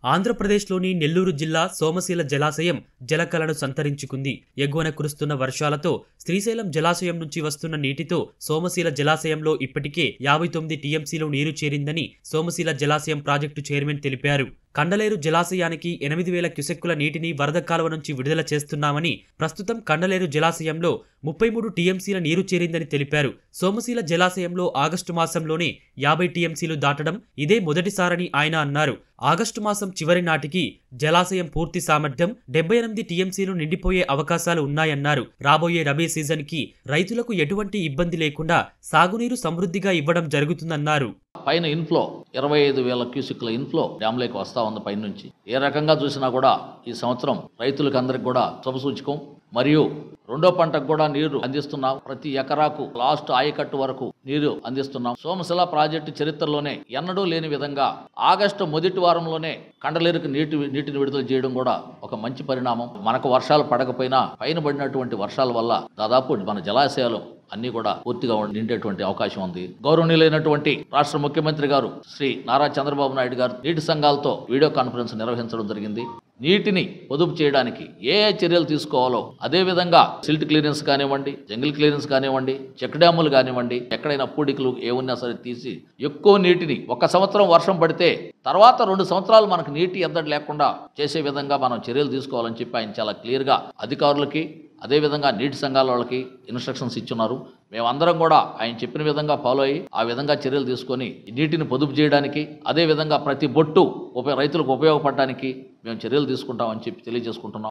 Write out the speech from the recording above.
ఆంధ్రప్రదేశ్లోని నెల్లూరు జిల్లా సోమశీల జలాశయం జలకళను సంతరించుకుంది. ఎగువన కురుస్తున్న వర్షాలతో శ్రీశైలం జలాశయం నుంచి వస్తున్న నీటితో సోమశీల జలాశయంలో ఇప్పటికే 59 టీఎంసీలు నీరు చేరిందని సోమశీల జలాశయం ప్రాజెక్టు చైర్మన్ తెలిపారు. కండలేరు జలాశయానికి 8000 క్యూసెక్కుల నీటిని వరద కాలువ నుంచి విడుదల చేస్తున్నామని, ప్రస్తుతం కండలేరు జలాశయంలో 33 టీఎంసీల నీరు చేరిందని తెలిపారు. సోమశీల జలాశయంలో ఆగస్టు మాసంలోనే 50 టీఎంసీలు దాటడం ఇదే మొదటిసారని ఆయన అన్నారు. ఆగస్టు మాసం చివరి నాటికి జలాశయం పూర్తి సామర్థ్యం 78 టీఎంసీలు నిండిపోయే అవకాశాలు ఉన్నాయన్నారు. రాబోయే రబీ సీజన్ కి రైతులకు ఎటువంటి ఇబ్బంది లేకుండా సాగునీరు సమృద్ధిగా ఇవ్వడం జరుగుతుందన్నారు. పైన ఇన్ఫ్లో 25,000 క్యూసెక్ల ఇన్ఫ్లో డ్యామ్లోకి వస్తా ఉంది. పైన నుంచి ఏ రకంగా చూసినా కూడా ఈ సంవత్సరం రైతులకు అందరికి కూడా శుభసూచకం. మరియు రెండో పంటకు కూడా నీరు అందిస్తున్నాం. ప్రతి ఎకరాకు లాస్ట్ ఆయకట్టు వరకు నీరు అందిస్తున్నాం. సోమశిల ప్రాజెక్టు చరిత్రలోనే ఎన్నడూ లేని విధంగా ఆగస్టు మొదటి వారంలోనే కండలేరుకు నీటిని విడుదల చేయడం కూడా ఒక మంచి పరిణామం. మనకు వర్షాలు పడకపోయినా పైన పడినటువంటి వర్షాల వల్ల దాదాపు మన జలాశయాలు అన్ని కూడా పూర్తిగా నిండేటువంటి అవకాశం ఉంది. గౌరవనీయులైనటువంటి రాష్ట్ర ముఖ్యమంత్రి గారు శ్రీ నారా చంద్రబాబు నాయుడు గారు నీటి సంఘాలతో వీడియో కాన్ఫరెన్స్ నిర్వహించడం జరిగింది. నీటిని పొదుపు చేయడానికి ఏ చర్యలు తీసుకోవాలో, అదేవిధంగా సిల్ట్ క్లియరెన్స్ కానివ్వండి, జంగిల్ క్లియరెన్స్ కానివ్వండి, చెక్ డ్యాములు కానివ్వండి, ఎక్కడైనా పూడికలు ఏమున్నా సరే తీసి ఎక్కువ నీటిని, 1 సంవత్సరం వర్షం పడితే తర్వాత 2 సంవత్సరాలు మనకు నీటి ఎద్దడి లేకుండా చేసే విధంగా మనం చర్యలు తీసుకోవాలని చెప్పి ఆయన చాలా క్లియర్గా అధికారులకి, అదేవిధంగా నీటి సంఘాల వాళ్ళకి ఇన్స్ట్రక్షన్స్ ఇచ్చున్నారు. మేమందరం కూడా ఆయన చెప్పిన విధంగా ఫాలో అయ్యి ఆ విధంగా చర్యలు తీసుకొని నీటిని పొదుపు చేయడానికి, అదేవిధంగా ప్రతి బొట్టు రైతులకు ఉపయోగపడడానికి మేము చర్యలు తీసుకుంటామని చెప్పి తెలియజేసుకుంటున్నాం.